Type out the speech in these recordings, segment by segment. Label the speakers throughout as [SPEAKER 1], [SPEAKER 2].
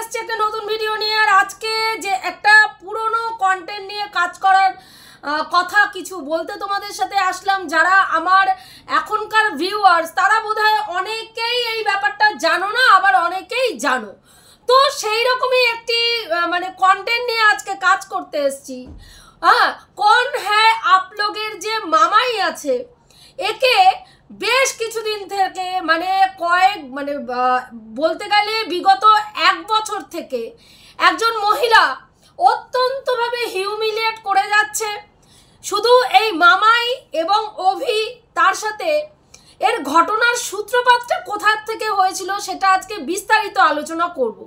[SPEAKER 1] এসেছি একটা নতুন ভিডিও নিয়ে। আর আজকে যে একটা পুরনো কন্টেন্ট নিয়ে কাজ করার কথা কিছু বলতে তোমাদের সাথে আসলাম। যারা আমার এখনকার ভিউয়ার্স তারা বোধহয় অনেকেই এই ব্যাপারটা জানো না, আবার অনেকেই জানো। তো সেই রকমই একটি মানে কন্টেন্ট নিয়ে আজকে কাজ করতে এসেছি। কौन है आप लोगের যে মামাই আছে, একে বেশ কিছুদিন থেকে মানে বলতে গেলে বিগত 1 বছর থেকে একজন মহিলা অত্যন্তভাবে হিউমিলিয়েট করে যাচ্ছে। শুধু এই মামাই এবং অভি, তার সাথে এর ঘটনার সূত্রপাতটা কোথা থেকে হয়েছিল সেটা আজকে বিস্তারিত আলোচনা করব।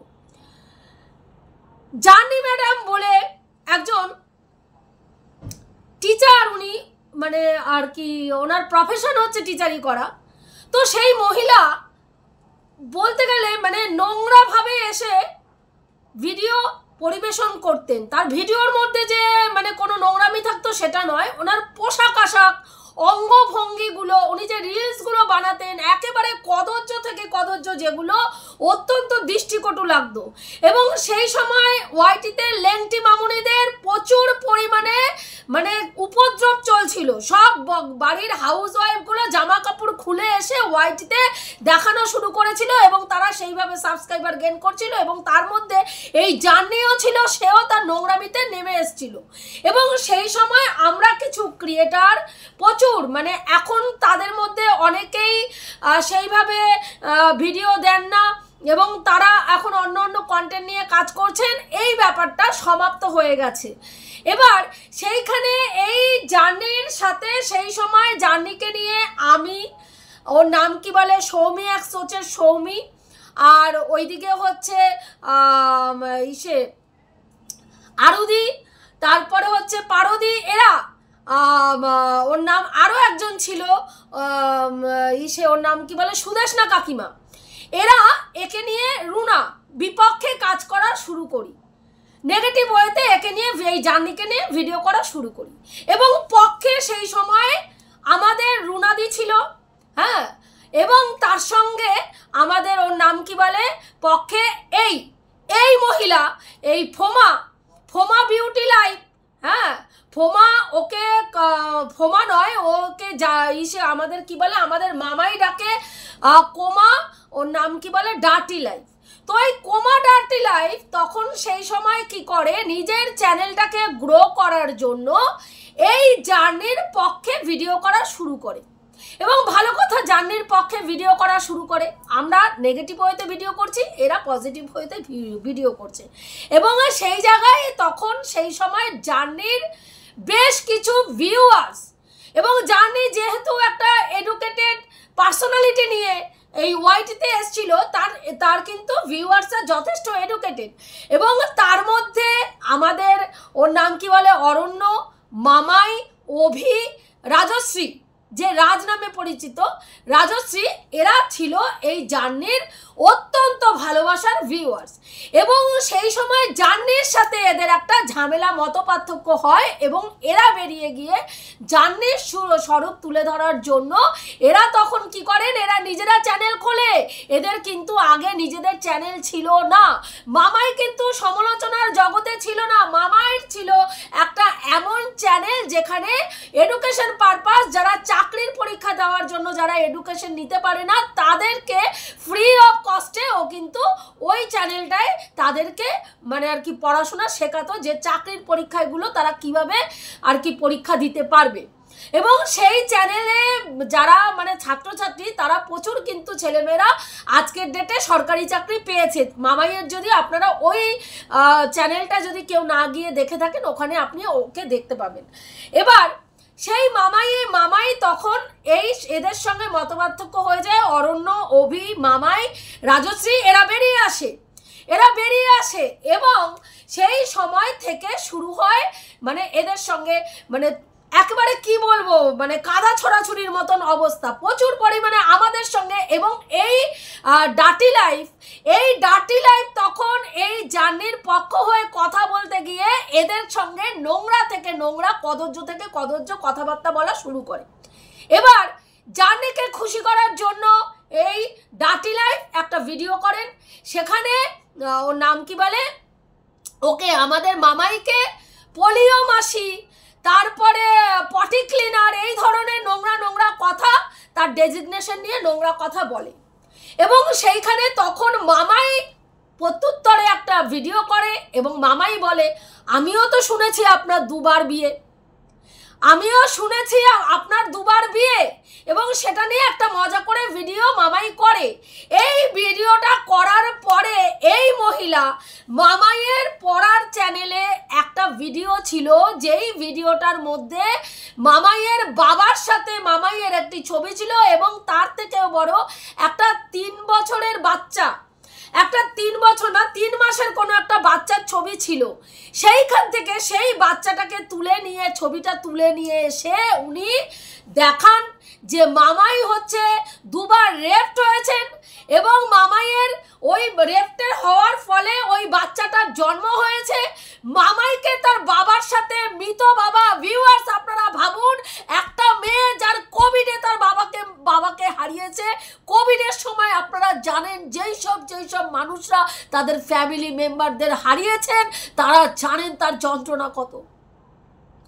[SPEAKER 1] জানি ম্যাডাম বলে একজন টিচার, উনি মানে আর কি ওনার প্রফেশন হচ্ছে টিচারি করা। তো সেই মহিলা বলতে গেলে মানে নোংরাভাবে এসে ভিডিও পরিবেশন করতেন। তার ভিডিওর মধ্যে যে মানে কোনো নোংরামি থাকতো সেটা নয়, ওনার পোশাক আশাক, অঙ্গভঙ্গিগুলো, উনি যে রিলসগুলো বানাতেন একেবারে কদর্য থেকে কদর্য, যেগুলো অত্যন্ত দৃষ্টিকটু লাগতো। এবং সেই সময় ওয়াইটিতে লেংটি মামুনিদের প্রচুর পরিমাণে মানে উপদ্রব চলছিল। সব বাড়ির হাউস ওয়াইফগুলো জামা কাপড় খুলে এসে ওয়াইটিতে দেখানো শুরু করেছিল এবং তারা সেইভাবে সাবস্ক্রাইবার গেইন করছিল। এবং তার মধ্যে এই জার্নিও ছিল, সেও তার নোংরামিতে নেমে এসেছিল। এবং সেই সময় আমরা কিছু ক্রিয়েটার প্রচুর মানে এখন তাদের মধ্যে অনেকেই সেইভাবে ভিডিও দেন না এবং তারা এখন অন্য অন্য কন্টেন্ট নিয়ে কাজ করছেন। এই ব্যাপারটা সমাপ্ত হয়ে গেছে। এবার সেইখানে এই জার্নির সাথে সেই সময় জার্নিকে নিয়ে আমি, ওর নাম কি বলে, সৌমি, এক সোচের সৌমি, আর ওইদিকে হচ্ছে আরুদি, তারপরে হচ্ছে পারদি, এরা ওর নাম আরও একজন ছিল ওর নাম কি বলে, সুদেশনা কাকিমা, এরা একে নিয়ে রুনা বিপক্ষে কাজ করা শুরু করি। নেগেটিভ ওয়েতে একে নিয়ে এই জার্নিকে নিয়ে ভিডিও করা শুরু করি। এবং পক্ষে সেই সময় আমাদের রুনাদি ছিল, হ্যাঁ, এবং তার সঙ্গে আমাদের ওর নাম কি বলে পক্ষে এই মহিলা, এই ফোমা বিউটি লাইফ, হ্যাঁ, ওকে ফোমা নয়, ওকে আমাদের কি বলে, আমাদের মামাই ডাকে কোমা, ওর নাম কি বলে ডার্টি লাইফ। তো এই কোমা ডার্টি লাইফ তখন সেই সময় কি করে, নিজের চ্যানেলটাকে গ্রো করার জন্য এই জার্নির পক্ষে ভিডিও করা শুরু করে। এবং ভালো কথা, জার্নির পক্ষে ভিডিও করা শুরু করে। আমরা নেগেটিভ ওয়েতে ভিডিও করছি, এরা পজিটিভ ওয়েতে ভিডিও করছে। এবং সেই জায়গায় তখন সেই সময় জার্নির বেশ কিছু ভিউয়ার্স, এবং জার্নি যেহেতু একটা এডুকেটেড পার্সোনালিটি নিয়ে এই ওয়াইটিতে এসেছিল, তার কিন্তু ভিউয়ার্সরা যথেষ্ট এডুকেটেড। এবং তার মধ্যে আমাদের ওর নাম কি বলে অরণ্য, মামাই, অভি, রাজশ্রী, যে রাজ নামে পরিচিত রাজশ্রী, এরা ছিল এই জার্নির অত্যন্ত ভালোবাসার ভিউয়ার্স। এবং সেই সময় জার্নির সাথে এদের একটা ঝামেলা মতপার্থক্য হয় এবং এরা বেরিয়ে গিয়ে জার্নির স্বরূপ তুলে ধরার জন্য এরা তখন কি করেন, এরা নিজেরা চ্যানেল খোলে। এদের কিন্তু আগে নিজেদের চ্যানেল ছিল না। মামাই কিন্তু সমালোচনার জগতে ছিল না। মামাইয়ের ছিল একটা এমন চ্যানেল যেখানে এডুকেশন পারপাস, যারা চাকরির পরীক্ষা দেওয়ার জন্য যারা এডুকেশন নিতে পারে না তাদেরকে ফ্রি অফ কস্টে ও কিন্তু ওই চ্যানেলটায় তাদেরকে মানে আর কি পড়াশোনা শেখাতো, যে চাকরির পরীক্ষাগুলো তারা কিভাবে আর কি পরীক্ষা দিতে পারবে। এবং সেই চ্যানেলে যারা মানে ছাত্রছাত্রী, তারা প্রচুর কিন্তু ছেলেমেয়েরা আজকের ডেটে সরকারি চাকরি পেয়েছে। মামাইয়ের যদি আপনারা ওই চ্যানেলটা যদি কেউ না গিয়ে দেখে থাকেন, ওখানে আপনি ওকে দেখতে পাবেন। এবার সেই মামাই তখন এদের সঙ্গে মতপার্থক্য হয়ে যায়। অরণ্য, অভি, মামাই, রাজশ্রী এরা বেরিয়ে আসে এবং সেই সময় থেকে শুরু হয় মানে এদের সঙ্গে মানে একেবারে কি বলবো, মানে কাদা ছোড়াছুড়ির মতন অবস্থা প্রচুর পরিমাণে আমাদের সঙ্গে। এবং এই ডার্টি লাইফ তখন এই জার্নির পক্ষ হয়ে কথা বলতে গিয়ে এদের সঙ্গে নোংরা থেকে নোংরা, কদর্য থেকে কদর্য কথাবার্তা বলা শুরু করে। এবার জার্নিকে খুশি করার জন্য এই ডার্টি লাইফ একটা ভিডিও করেন, সেখানে ওর নাম কি বলে, ওকে আমাদের মামাইকে পোলিও মাসি, তারপরে পটি ক্লিনার, এই ধরনের নোংরা নোংরা কথা তার ডেজিগনেশন নিয়ে নোংরা কথা বলে। এবং সেইখানে তখন মামাই প্রত্যুত্তরে একটা ভিডিও করে এবং মামাই বলে, আমিও তো শুনেছি আপনার দুবার বিয়ে, আমিও শুনেছি আপনার দুবার বিয়ে, এবং সেটা নিয়ে একটা মজা করে ভিডিও মামাই করে। এই ভিডিওটা করার পরে এই মহিলা মামাইয়ের পড়ার চ্যানেলে একটা ভিডিও ছিল, যেই ভিডিওটার মধ্যে মামাইয়ের বাবার সাথে মামাইয়ের একটি ছবি ছিল এবং তার থেকেও বড় একটা 3 বছরের বাচ্চা, একটা 3 বছর না 3 মাসের কোনো একটা বাচ্চার ছবি ছিল। সেইখান থেকে সেই বাচ্চাটাকে তুলে নিয়ে, ছবিটা তুলে নিয়ে এসে উনি দেখান যে মামাই হচ্ছে দুবার রেপড হয়েছেন এবং মামাইয়ের ওই রেপটের হওয়ার ফলে ওই বাচ্চাটার জন্ম হয়েছে। মামাইকে তার বাবার সাথে মৃত বাবা, ভিউয়ার্স আপনারা ভাবুন, একটা মেয়ে যার কোভিডে তার বাবাকে হারিয়েছে। কোভিডের সময় আপনারা জানেন যেই সব মানুষরা তাদের ফ্যামিলি মেম্বারদের হারিয়েছেন তারা জানেন তার যন্ত্রণা কত।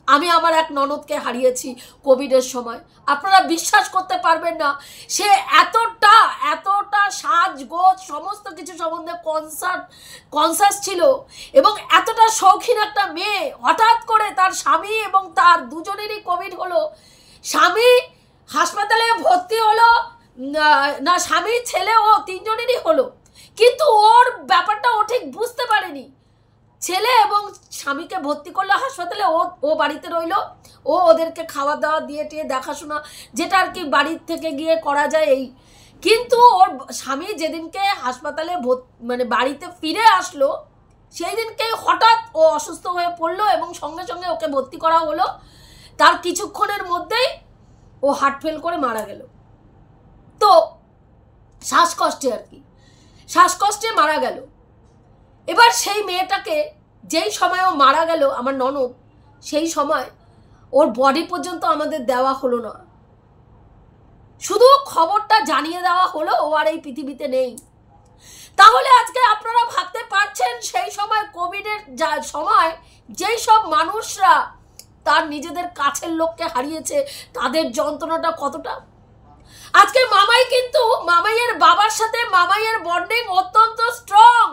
[SPEAKER 1] আমি আমার এক ননদকে হারিয়েছি কোভিডের সময়, আপনারা বিশ্বাস করতে পারবেন না, সে এতটা সাজগোজ সমস্ত কিছু সম্বন্ধে কনসাস ছিল এবং এতটা শৌখিন একটা মেয়ে। হঠাৎ করে তার স্বামী এবং তার দুজনেরই কোভিড হলো, স্বামী হাসপাতালে ভর্তি হলো না, স্বামী ছেলে ও তিনজনেরই হলো, কিন্তু ওর ব্যাপারটা ও ঠিক বুঝতে পারেনি। ছেলে এবং স্বামীকে ভর্তি করলো হাসপাতালে, ও বাড়িতে রইলো, ও ওদেরকে খাওয়া দাওয়া দিয়ে টিয়ে দেখাশোনা, যেটা আর কি বাড়ির থেকে গিয়ে করা যায় এই। কিন্তু ওর স্বামী যেদিনকে হাসপাতালে মানে বাড়িতে ফিরে আসলো সেই দিনকেই হঠাৎ ও অসুস্থ হয়ে পড়লো এবং সঙ্গে সঙ্গে ওকে ভর্তি করা হলো। তার কিছুক্ষণের মধ্যেই ও হার্ট ফেল করে মারা গেল। তো শ্বাসকষ্টে আর কি, শ্বাসকষ্টে মারা গেল। এবার সেই মেয়েটাকে যেই সময় ও মারা গেল, আমার ননদ, সেই সময় ওর বডি পর্যন্ত আমাদের দেওয়া হলো না, শুধু খবরটা জানিয়ে দেওয়া হলো ও আর এই পৃথিবীতে নেই। তাহলে আজকে আপনারা ভাবতে পারছেন সেই সময় কোভিডের সময় যেই সব মানুষরা তার নিজেদের কাছের লোককে হারিয়েছে তাদের যন্ত্রণাটা কতটা। আজকে মামাই কিন্তু মামাইয়ের বাবার সাথে মামাইয়ের বন্ডিং অত্যন্ত স্ট্রং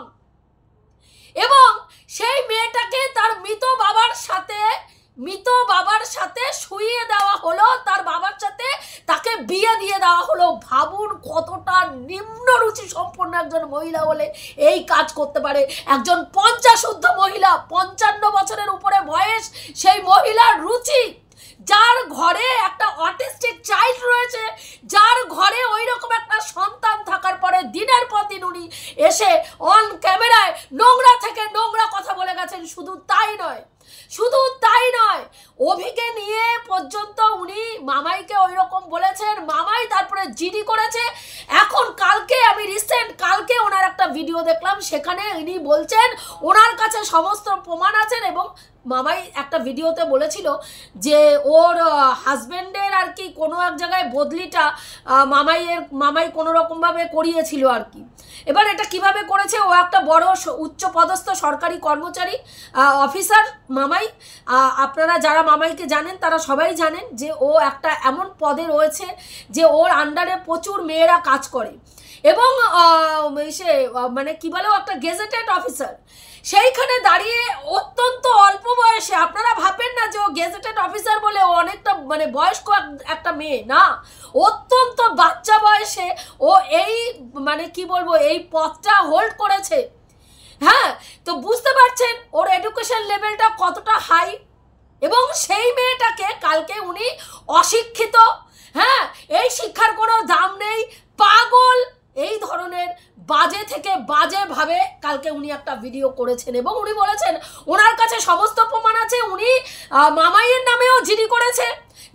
[SPEAKER 1] এবং সেই মেয়েটাকে তার মৃত বাবার সাথে শুইয়ে দেওয়া হলো, তার বাবার সাথে তাকে বিয়ে দিয়ে দেওয়া হলো। ভাবুন কতটা নিম্ন রুচি সম্পন্ন একজন মহিলা হলে এই কাজ করতে পারে। একজন 50 ঊর্ধ্ব মহিলা, 55 বছরের উপরে বয়স, সেই মহিলার রুচি, যার ঘরে একটা অটিস্টিক চাইল্ড রয়েছে, যার ঘরে ওই রকম একটা সন্তান থাকার পরে দিনের পর দিন উনি এসে অন ক্যামেরায় নোংরা থেকে নোংরা কথা বলে গেছেন। শুধু তাই নয়, অভিকে নিয়ে পর্যন্ত উনি মামাইকে ওই রকম বলেছেন। মামাই তারপরে জিডি করেছে। এখন কালকে ওনার একটা ভিডিও দেখলাম, সেখানে উনি বলছেন ওনার কাছে সমস্ত প্রমাণ আছেন এবং মামাই একটা ভিডিওতে বলেছিল যে ওর হাজব্যান্ডের আর কি কোনো এক জায়গায় বদলিটা মামাই কোনো রকমভাবে করিয়েছিল আর কি। এবার এটা কিভাবে করেছে, ও একটা বড় উচ্চ পদস্থ সরকারি কর্মচারী অফিসার মামাই। আপনারা যারা মামাইকে জানেন তারা সবাই জানেন যে ও একটা এমন পদে রয়েছে যে ওর আন্ডারে প্রচুর মেয়েরা কাজ করে এবং সে মানে কি বলে একটা গেজেটেড অফিসার। সেইখানে দাঁড়িয়ে অত্যন্ত অল্প বয়সে, আপনারা ভাবেন না যে ও গেজেটেড অফিসার বলে ও অনেকটা মানে বয়স্ক একটা মেয়ে, না, অত্যন্ত বাচ্চা বয়সে ও এই মানে কি বলবো এই পদটা হোল্ড করেছে। হ্যাঁ, তো বুঝতে পারছেন ওর এডুকেশন লেভেলটা কতটা হাই। এবং সেই মেয়েটাকে কালকে উনি অশিক্ষিত, হ্যাঁ, এই শিক্ষার কোনো দাম নেই, পাগল, এই ধরনের বাজে থেকে বাজেভাবে কালকে উনি একটা ভিডিও করেছেন এবং উনি বলেছেন ওনার কাছে সমস্ত প্রমাণ আছে। উনি মামাইয়ের নামেও জিডি করেছে,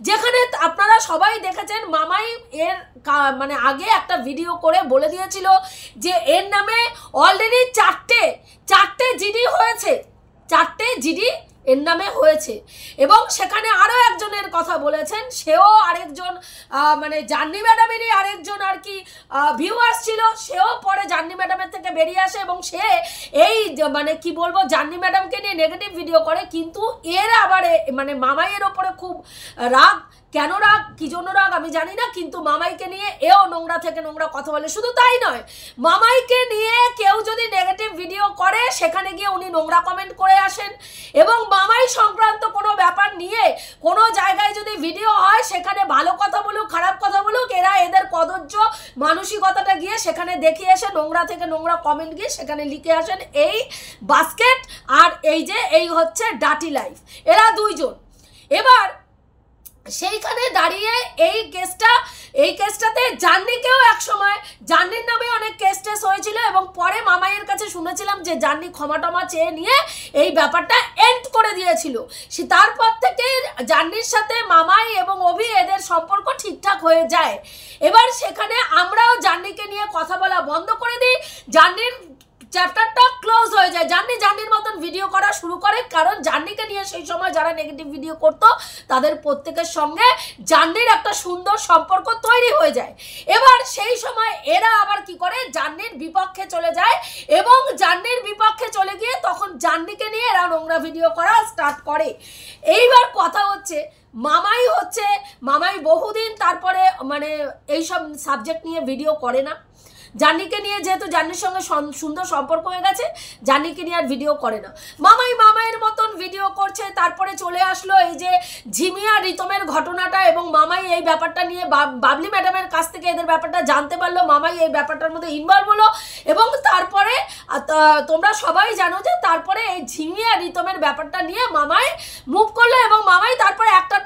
[SPEAKER 1] যেখানে আপনারা সবাই দেখেছেন মামাই এর মানে আগে একটা ভিডিও করে বলে দিয়েছিল যে এর নামে অলরেডি চারটে জিডি হয়েছে, 4টে জিডি এর নামে হয়েছে। এবং সেখানে আরও একজনের কথা বলেছেন, সেও আরেকজন মানে জার্নি ম্যাডামেরই আরেকজন আর কি ভিউয়ার্স ছিল, সেও পরে জার্নি ম্যাডামের থেকে বেরিয়ে আসে এবং সে এই মানে কি বলবো জার্নি ম্যাডামকে নিয়ে নেগেটিভ ভিডিও করে। কিন্তু এর আবার মানে মামাইয়ের ওপরে খুব রাগ, কেন রাগ কি জন্য রাগ আমি জানি না, কিন্তু মামাইকে নিয়ে এও নোংরা থেকে নোংরা কথা বলে। শুধু তাই নয়, মামাইকে নিয়ে কেউ যদি নেগেটিভ ভিডিও করে সেখানে গিয়ে উনি নোংরা কমেন্ট করে আসেন, এবং মামাই সংক্রান্ত কোনো ব্যাপার নিয়ে কোনো জায়গায় যদি ভিডিও হয় সেখানে ভালো কথা বলুক খারাপ কথা বলুক, এরা এদের কদর্য মানসিকতাটা গিয়ে সেখানে দেখিয়ে এসে নোংরা থেকে নোংরা কমেন্ট গিয়ে সেখানে লিখে আসেন এই বাস্কেট আর এই হচ্ছে ডাটি লাইফ, এরা দুইজন। এবার সেইখানে দাঁড়িয়ে এই কেসটাতে জার্নিকেও এক সময় জার্নির নামে অনেক কেস টেস হয়েছিল, এবং পরে মামাইয়ের কাছে শুনেছিলাম যে জার্নি ক্ষমা টমা চেয়ে নিয়ে এই ব্যাপারটা এন্ড করে দিয়েছিল। তারপর থেকে জার্নির সাথে মামাই এবং অভি এদের সম্পর্ক ঠিকঠাক হয়ে যায়। এবার সেখানে আমরাও জার্নিকে নিয়ে কথা বলা বন্ধ করে দিই, জার্নির চ্যাপ্টারটা ক্লোজ হয়ে যায়, জার্নির মতন ভিডিও করা শুরু করে, কারণ জার্নিকে নিয়ে সেই সময় যারা নেগেটিভ ভিডিও করতো তাদের প্রত্যেকের সঙ্গে জার্নির একটা সুন্দর সম্পর্ক তৈরি হয়ে যায়। এবার সেই সময় এরা আবার কি করে জার্নির বিপক্ষে চলে যায়, এবং জার্নির বিপক্ষে চলে গিয়ে তখন জার্নিকে নিয়ে এরা নোংরা ভিডিও করা স্টার্ট করে। এইবার কথা হচ্ছে মামাই বহুদিন তারপরে মানে এইসব সাবজেক্ট নিয়ে ভিডিও করে না, জার্নিকে নিয়ে যেহেতু জার্নির সঙ্গে সুন্দর সম্পর্ক হয়ে গেছে জার্নিকে নিয়ে আর ভিডিও করে না। মামাইয়ের মতন ভিডিও করছে। তারপরে চলে আসলো এই যে ঝিমিয়া রিতমের ঘটনাটা, এবং মামাই এই ব্যাপারটা নিয়ে বাবলি ম্যাডামের কাছ থেকে এদের ব্যাপারটা জানতে পারলো, মামাই এই ব্যাপারটার মধ্যে ইনভলভ হলো, এবং তারপরে তোমরা সবাই জানো যে তারপরে এই ঝিমিয়া রিতমের ব্যাপারটা নিয়ে মামাই মুভ করলো, এবং মামাই তারপরে একটার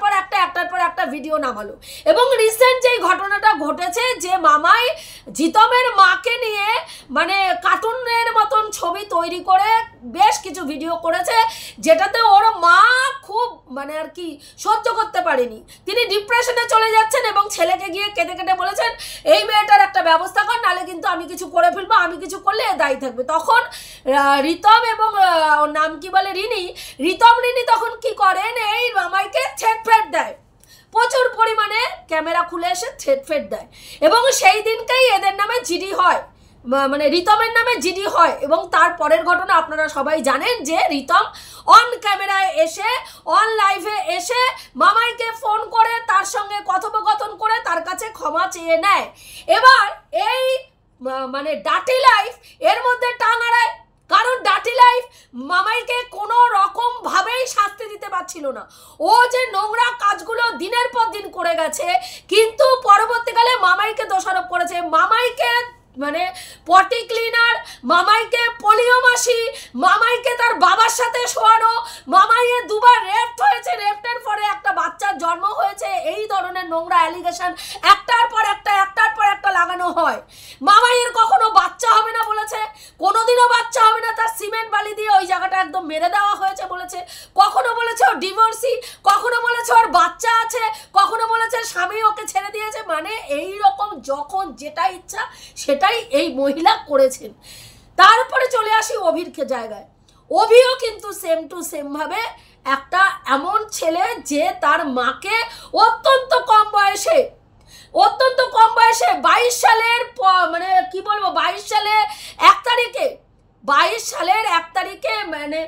[SPEAKER 1] পর একটা ভিডিও নামালো। এবং রিসেন্ট যেই ঘটনাটা ঘটেছে যে মামাই জিতমের মাকে নিয়ে মানে কার্টুনের মতন ছবি তৈরি করে বেশ কিছু ভিডিও করেছে, যেটাতে ওর মা খুব মানে আর কি সহ্য করতে পারেনি, তিনি ডিপ্রেশনে চলে যাচ্ছেন, এবং ছেলেকে গিয়ে কেঁদে কেটে বলেছেন এই মেয়েটার একটা ব্যবস্থা কর, নাহলে কিন্তু আমি কিছু করে ফেলবো, আমি কিছু করলে দায়ী থাকবে। তখন রিতম এবং ওর নাম কি বলে রিনি তখন কি করেন, এই মামাইকে থ্রেট দেয়, প্রচুর পরিমাণে ক্যামেরা খুলে এসে থ্রেট দেয়, এবং সেই দিনকেই এদের নামে জিডি হয়, মানে রিতমের নামে জিডি হয়। এবং তারপরের ঘটনা আপনারা সবাই জানেন যে রিতম অন ক্যামেরায় এসে অন লাইভে এসে মামাইকে ফোন করে তার সঙ্গে কথোপকথন করে তার কাছে ক্ষমা চেয়ে নেয়। এবার এই মানে ডাটি লাইফ এর মধ্যে টাং আড়ায়, কারণ ডাটি লাইফ মামাইকে কোনো রকম ভাবেই শাস্তি দিতে পারছিল না। ও যে নোংরা কাজগুলো দিনের পর দিন করে গেছে, কিন্তু পরবর্তীকালে মামাইকে দোষারোপ করেছে, মামাইকে মানে পটি ক্লিনার, মামাইকে পোলিও মাসি, মামাইকে তার বাবার সাথে শোয়ানো, মামাইয়ের দুবার রেপ হয়েছে, রেপের পরে একটা বাচ্চার জন্ম হয়েছে, এই ধরনের নোংরা অ্যালিগেশন একটার পর একটা লাগানো হয়। মামাইয়ের কখনো বাচ্চা হবে না বলেছে, কোনোদিনও বাচ্চা হবে না, তার সিমেন্ট বালি দিয়ে ওই জায়গাটা একদম মেরে দেওয়া হয়েছে বলেছে, কখনো বলেছে ও ডিভোর্সি, কখনো বলেছে ওর বাচ্চা আছে, কখনো বলেছে স্বামী ওকে ছেড়ে দিয়েছে, মানে এই রকম যখন যেটা ইচ্ছা সেটাই এই মহিলা করেছেন। তারপরে চলে আসি অভির জায়গায়, অভিও কিন্তু সেম টু সেম ভাবে একটা এমন ছেলে যে তার মাকে অত্যন্ত কম বয়সে 22 সালের মানে কি বলবো 22 সালের 1 তারিখে মানে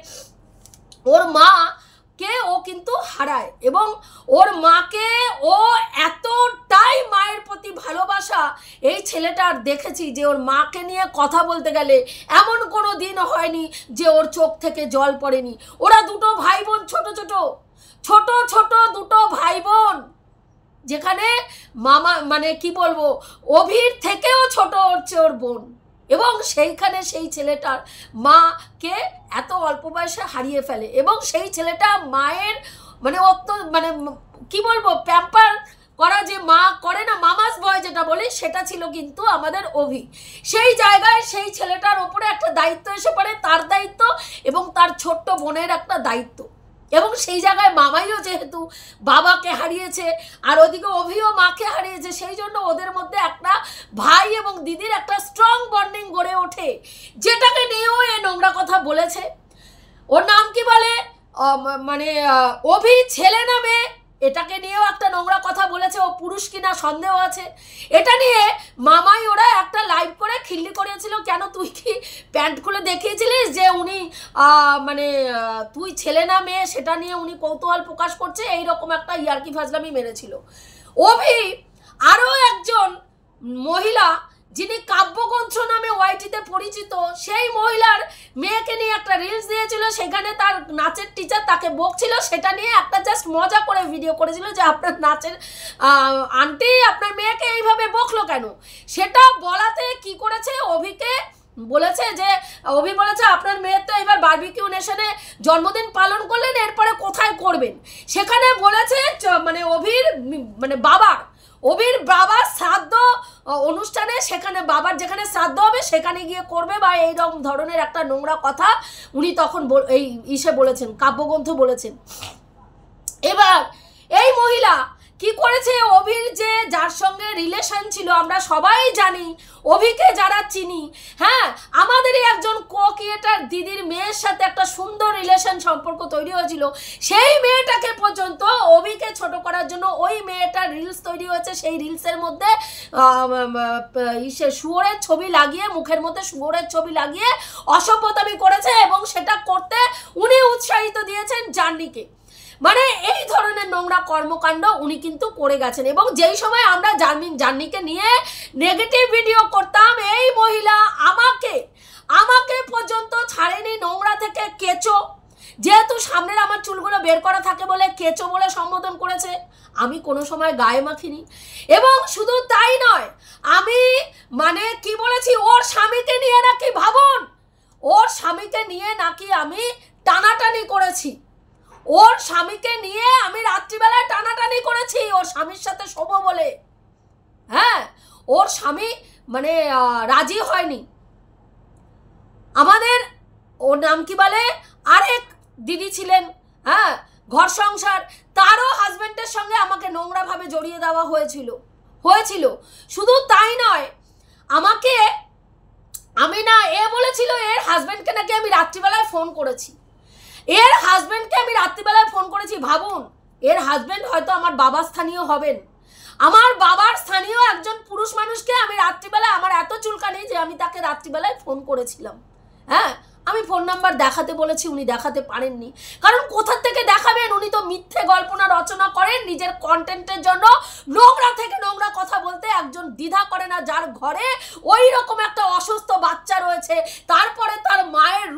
[SPEAKER 1] ওর মাকে ও কিন্তু হারায়, এবং ওর মাকে ও এতটাই মায়ের প্রতি ভালোবাসা এই ছেলেটার দেখেছি যে ওর মাকে নিয়ে কথা বলতে গেলে এমন কোনো দিন হয়নি যে ওর চোখ থেকে জল পড়েনি। ওরা দুটো ভাই বোন, ছোট দুটো ভাই বোন, যেখানে মামা মানে কি বলবো অভির থেকেও ছোট হচ্ছে ওর বোন, এবং সেইখানে সেই ছেলেটার মাকে এত অল্প বয়সে হারিয়ে ফেলে, এবং সেই ছেলেটা মায়ের মানে মানে কি বলবো প্যাম্পার করা যে মা করে না, মামাস বয় যেটা বলি, সেটা ছিল কিন্তু আমাদের অভি। সেই জায়গায় সেই ছেলেটার ওপরে একটা দায়িত্ব এসে পড়ে, তার দায়িত্ব এবং তার ছোট্ট বোনের একটা দায়িত্ব, এবং সেই জায়গায় মামাইও যেহেতু বাবাকে হারিয়েছে আর ওদিকে অভিও মাকে হারিয়েছে, সেই জন্য ওদের মধ্যে একটা ভাই এবং দিদির একটা স্ট্রং বন্ডিং গড়ে ওঠে, যেটাকে নিয়েও এ নোংরা কথা বলেছে। ওর নাম কি বলে মানে অভি ছেলে না মেয়ে এটাকে নিয়েও একটা নোংরা কথা বলেছে, ও পুরুষ কিনা সন্দেহ আছে। এটা নিয়ে মামাই ওরা একটা লাইভ করে খিল্লি করেছিল, কেন তুই কি প্যান্ট খুলে দেখিয়েছিলিস যে উনি মানে তুই ছেলে না মেয়ে, সেটা নিয়ে উনি কৌতূহল প্রকাশ করছে, এইরকম একটা ইয়ার্কি ফাজলামি মেরেছিল। অভি আরও একজন মহিলা যিনি কাব্যগ্রন্থ নামে ওয়াইটিতে পরিচিত, সেই মহিলার মেয়েকে নিয়ে একটা রিলস দিয়েছিল, সেখানে তার নাচের টিচার তাকে বকছিল, সেটা নিয়ে একটা জাস্ট মজা করে ভিডিও করেছিল যে আপনার নাচের আন্টি আপনার মেয়েকে এইভাবে বকলো কেন। সেটা বলাতে কি করেছে, অভিকে বলেছে যে অভি বলেছে আপনার মেয়ের তো এবার বারবিকিউ নেশনে জন্মদিন পালন করলেন, এরপরে কোথায় করবেন। সেখানে বলেছে মানে অভির বাবার শ্রাদ্ধ অনুষ্ঠানে, সেখানে বাবার যেখানে শ্রাদ্ধ হবে সেখানে গিয়ে করবে, বা এইরকম ধরনের একটা নোংরা কথা উনি তখন এই বলেছেন, কাব্যগ্রন্থ বলেছেন। এবার এই মহিলা কি করেছে, অভির যে যার সঙ্গে রিলেশন ছিল, আমরা সবাই জানি অভিকে যারা চিনি, হ্যাঁ, আমাদেরই একজন কো-ক্রিয়েটার দিদির মেয়ের সাথে একটা সুন্দর রিলেশন সম্পর্ক তৈরি হয়েছিল, সেই মেয়েটাকে পর্যন্ত অভিকে ছোট করার জন্য ওই মেয়েটার রিলস তৈরি হয়েছে, সেই রিলসের মধ্যে শুয়োরের ছবি লাগিয়ে, মুখের মধ্যে শুয়োরের ছবি লাগিয়ে অসভ্যতামি করেছে, এবং সেটা করতে উনি উৎসাহিত দিয়েছেন জার্নিকে। মানে এই ধরনের নোংরা কর্মকাণ্ড উনি কিন্তু করে গেছেন। এবং যেই সময় আমরা জার্নিকে নিয়ে নেগেটিভ ভিডিও করতাম, এই মহিলা আমাকে পর্যন্ত ছাড়েনি নোংরা থেকে। কেচো, যেহেতু সামনের আমার চুলগুলো বের করা থাকে বলে কেচো বলে সম্বোধন করেছে, আমি কোনো সময় গায়ে মাখিনি। এবং শুধু তাই নয়, আমি মানে কি বলেছি, ওর স্বামীকে নিয়ে নাকি, ভাবুন, ওর স্বামীকে নিয়ে নাকি আমি টানাটানি করেছি, ওর স্বামীকে নিয়ে আমি রাত্রিবেলায় টানাটানি করেছি ওর স্বামীর সাথে শোবো বলে। হ্যাঁ, ওর স্বামী মানে রাজি হয়নি। আমাদের ওর নাম কি বলে, আরেক দিদি ছিলেন, হ্যাঁ, ঘর সংসার, তারও হাজব্যান্ডের সঙ্গে আমাকে নোংরাভাবে জড়িয়ে দেওয়া হয়েছিল। শুধু তাই নয়, এ বলেছিল এর হাজব্যান্ডকে নাকি আমি রাত্রিবেলায় ফোন করেছি। ভাবুন, এর হাজব্যান্ড হয়তো আমার বাবার স্থানীয় হবেন, আমার বাবার স্থানীয় একজন পুরুষ মানুষকে আমি রাত্রিবেলায়, আমার এত চুলকানি যে আমি তাকে রাত্রিবেলায় ফোন করেছিলাম। হ্যাঁ, আমি ফোন নাম্বার দেখাতে বলেছি, উনি দেখাতে পারেননি, কারণ কোথা থেকে দেখাবেন, উনি তো মিথ্যে গল্পনা রচনা করেন নিজের কন্টেন্টের জন্য। নোংরা থেকে নোংরা কথা বলতে একজন দ্বিধা করে না, যার ঘরে ওই রকম একটা অসুস্থ বাচ্চা রয়েছে, তারপরে তার মায়ের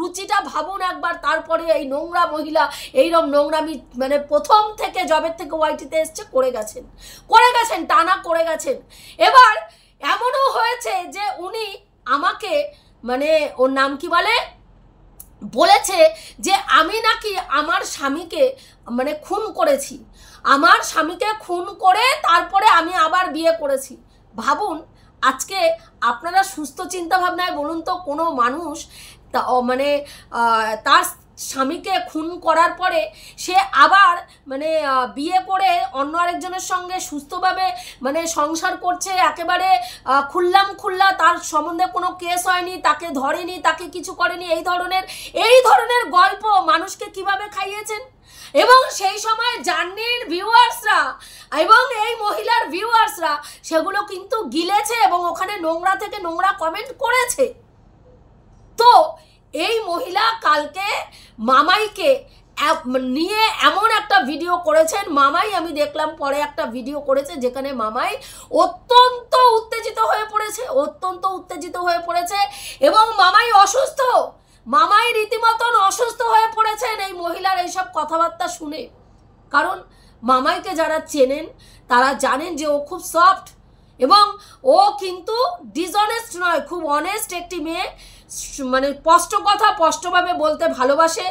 [SPEAKER 1] রুচিটা ভাবুন একবার, তারপরে এই নোংরা মহিলা এইরকম নোংরামি মানে প্রথম থেকে জবের থেকে ওয়াইটিতে এসছে করে গেছেন টানা করে গেছেন। এবার এমনও হয়েছে যে উনি আমাকে মানে ওর নাম কি বলেছে যে আমি নাকি আমার স্বামীকে মানে খুন করেছি, আমার স্বামীকে খুন করে তারপরে আমি আবার বিয়ে করেছি। ভাবুন, আজকে আপনারা সুস্থ চিন্তা ভাবনায় বলুন তো, কোনো মানুষ মানে তার স্বামীকে খুন করার পরে সে আবার মানে বিয়ে করে অন্য আরেকজনের সঙ্গে সুস্থভাবে মানে সংসার করছে, একেবারে খুল্লা, তার সম্বন্ধে কোনো কেস হয়নি, তাকে ধরেনি, তাকে কিছু করেনি, এই ধরনের গল্প মানুষকে কিভাবে খাইয়েছেন। এবং সেই সময় জার্নির ভিউয়ার্সরা এবং এই মহিলার ভিউয়ার্সরা সেগুলো কিন্তু গিলেছে এবং ওখানে নোংরা থেকে নোংরা কমেন্ট করেছে। তো এই মহিলা কালকে মামাইকে নিয়ে এমন একটা ভিডিও করেছেন, মামাই আমি দেখলাম পরে একটা ভিডিও করেছে যেখানে মামাই অত্যন্ত উত্তেজিত হয়ে পড়েছে এবং মামাই অসুস্থ, মামাই রীতিমতন অসুস্থ হয়ে পড়েছেন এই মহিলার এইসব কথাবার্তা শুনে। কারণ মামাইকে যারা চেনেন তারা জানেন যে ও খুব সফট এবং ও কিন্তু ডিসঅনেস্ট নয়, খুব অনেস্ট একটি মেয়ে, মানে স্পষ্ট কথা স্পষ্টভাবে বলতে ভালোবাসে।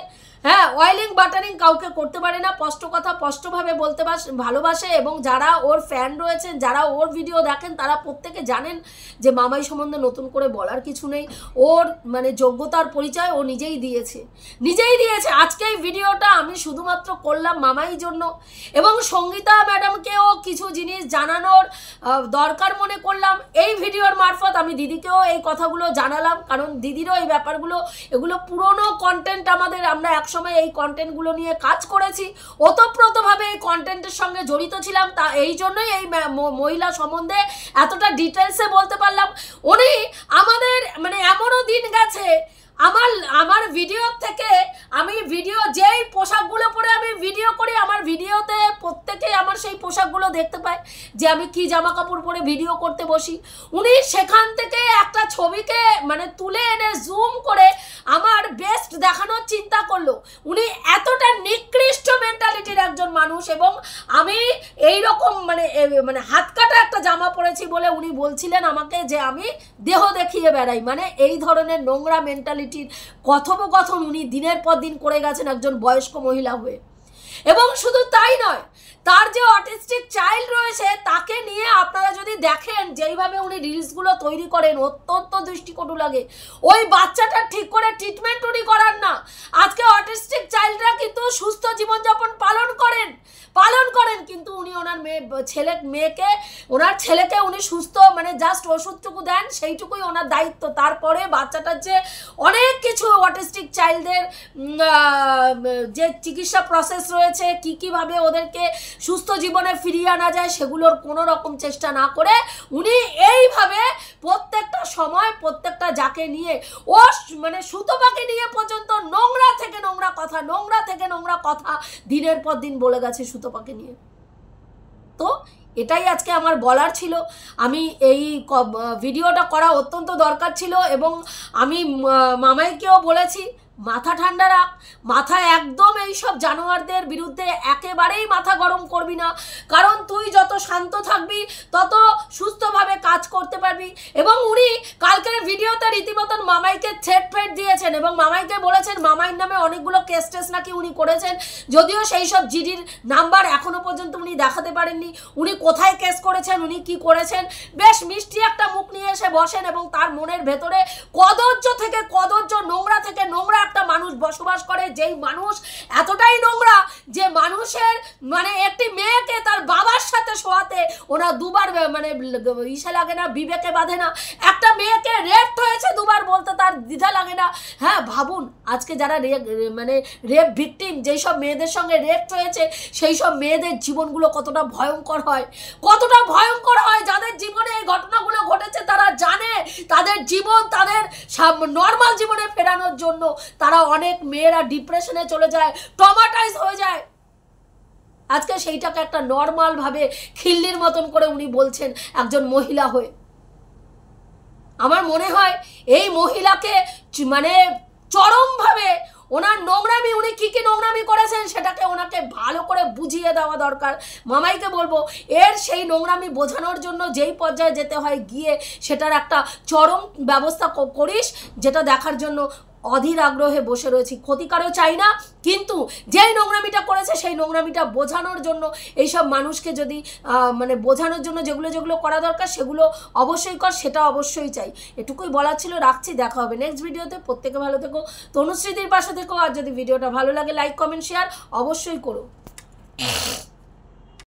[SPEAKER 1] হ্যাঁ, অয়েলিং বাটারিং কাউকে করতে পারে না, স্পষ্ট কথা স্পষ্টভাবে বলতে ভালোবাসে। এবং যারা ওর ফ্যান রয়েছেন, যারা ওর ভিডিও দেখেন, তারা প্রত্যেকে জানেন যে মামাই সম্বন্ধে নতুন করে বলার কিছু নেই। ওর মানে যোগ্যতার পরিচয় ও নিজেই দিয়েছে। আজকে এই ভিডিওটা আমি শুধুমাত্র করলাম মামাই জন্য, এবং সঙ্গীতা ম্যাডামকেও কিছু জিনিস জানানোর দরকার মনে করলাম। এই ভিডিওর মারফত আমি দিদিকেও এই কথাগুলো জানালাম, কারণ দিদিরও এই ব্যাপারগুলো, এগুলো পুরনো কন্টেন্ট আমাদের, আমরা একসময় এই কন্টেন্টগুলো নিয়ে কাজ করেছি, ওতপ্রোতভাবে এই কন্টেন্টের সঙ্গে জড়িত ছিলাম। তা এই জন্যই এই মহিলা সম্বন্ধে এতটা ডিটেলসে বলতে পারলাম। উনি আমাদের মানে এমনও দিন গেছে আমার ভিডিও থেকে, আমি ভিডিও যেই পোশাকগুলো পরে আমি ভিডিও করি, আমার ভিডিওতে প্রত্যেকে আমার সেই পোশাকগুলো দেখতে পায় যে আমি কি জামা কাপড় পরে ভিডিও করতে বসি। উনি সেখান থেকে একটা ছবিকে মানে তুলে এনে জুম করে আমার বেস্ট দেখানোর চিন্তা করলো। উনি এতটা নিকৃষ্ট মেন্টালিটির একজন মানুষ, এবং আমি এই রকম মানে হাত কাটা একটা জামা পরেছি বলে উনি বলছিলেন আমাকে যে আমি দেহ দেখিয়ে বেড়াই। মানে এই ধরনের নোংরা মেন্টালিটির কথোপকথন উনি দিনের পর দিন করে গেছেন একজন বয়স্ক মহিলা হয়ে। এবং শুধু তাই নয়, তার যে অটিস্টিক চাইল্ড রয়েছে তাকে নিয়ে আপনারা যদি দেখেন যেইভাবে উনি রিলসগুলো তৈরি করেন, অত্যন্ত দৃষ্টিকটু লাগে। ওই বাচ্চাটার ঠিক করে ট্রিটমেন্ট উনি করান না। আজকে অটিস্টিক চাইল্ডরা কিন্তু সুস্থ জীবনযাপন পালন করেন, কিন্তু উনি ওনার ওনার ছেলেকে উনি সুস্থ মানে জাস্ট ওষুধটুকু দেন, সেইটুকুই ওনার দায়িত্ব। তারপরে বাচ্চাটার যে অনেক কিছু অটিস্টিক চাইল্ডদের যে চিকিৎসা প্রসেস রয়েছে, কীভাবে ওদেরকে সুস্থ জীবনে ফিরিয়ে আনা যায়, সেগুলোর কোনো রকম চেষ্টা না করে উনি এইভাবে প্রত্যেকটা সময় প্রত্যেকটা যাকে নিয়ে ও মানে সুতপাকে নিয়ে পর্যন্ত নোংরা থেকে নোংরা কথা দিনের পর দিন বলে গেছে সুতপাকে নিয়ে। তো এটাই আজকে আমার বলার ছিল। আমি এই ভিডিওটা করা অত্যন্ত দরকার ছিল, এবং আমি মামাইকেও বলেছি মাথা ঠান্ডা রাখ, মাথা একদম এইসব জানোয়ারদের বিরুদ্ধে একেবারেই মাথা গরম করবি না, কারণ তুই যত শান্ত থাকবি তত সুস্থভাবে কাজ করতে পারবি। এবং উনি কালকের ভিডিওতে রীতিমতন মামাইকে থ্রেট দিয়েছেন, এবং মামাইকে বলেছেন মামাইয়ের নামে অনেকগুলো কেস নাকি উনি করেছেন, যদিও সেই সব জিডির নাম্বার এখনো পর্যন্ত উনি দেখাতে পারেননি। উনি কোথায় কেস করেছেন, উনি কি করেছেন, বেশ মিষ্টি একটা মুখ নিয়ে এসে বসেন, এবং তার মনের ভেতরে কদর্য থেকে কদর্য, নোংরা থেকে নোংরা একটা মানুষ বসবাস করে, যেই মানুষ এতটাই নোংরা যে মানুষের মানে একটি মেয়েকে তার বাবার সাথে শোয়াতে ওনার দুবার মানে ইসে লাগে না, বিবেকে বাঁধে না। একটা মেয়েকে রেপ হয়েছে দুবার বলতে তার দ্বিধা লাগে না। হ্যাঁ, ভাবুন আজকে যারা রেপ ভিকটিম, যেই সব মেয়েদের সঙ্গে রেপ হয়েছে, সেই সব মেয়েদের জীবনগুলো কতটা ভয়ঙ্কর হয়, যাদের জীবনে এই ঘটনাগুলো ঘটেছে তারা জানে তাদের জীবন, তাদের নর্মাল জীবনে ফেরানোর জন্য তারা অনেক মেয়েরা ডিপ্রেশনে চলে যায়, ট্রমাটাইজ হয়ে যায়। আজকে সেইটাকে একটা নর্মাল ভাবে খিল্লির মতন করে উনি বলছেন একজন মহিলা হয়ে। আমার মনে হয় এই মহিলাকে মানে চরমভাবে ওনার নোংরামি, উনি কি নোংরামি করেছেন সেটাকে ওনাকে ভালো করে বুঝিয়ে দেওয়া দরকার। মামাইকে বলবো এর সেই নোংরামি বোঝানোর জন্য যেই পর্যায়ে যেতে হয় গিয়ে সেটার একটা চরম ব্যবস্থা করিস, যেটা দেখার জন্য অধীর আগ্রহে বসে রয়েছি। ক্ষতিকারও চাই না, কিন্তু যেই নোংরামিটা করেছে সেই নোংরামিটা বোঝানোর জন্য, এইসব মানুষকে যদি মানে বোঝানোর জন্য যেগুলো করা দরকার সেগুলো অবশ্যই কর, সেটা অবশ্যই চাই। এটুকুই বলার ছিল, রাখছি। দেখা হবে নেক্সট ভিডিওতে। প্রত্যেকে ভালো থেকো, তনুশ্রীদির পাশে থেকো। আর যদি ভিডিওটা ভালো লাগে লাইক কমেন্ট শেয়ার অবশ্যই করো।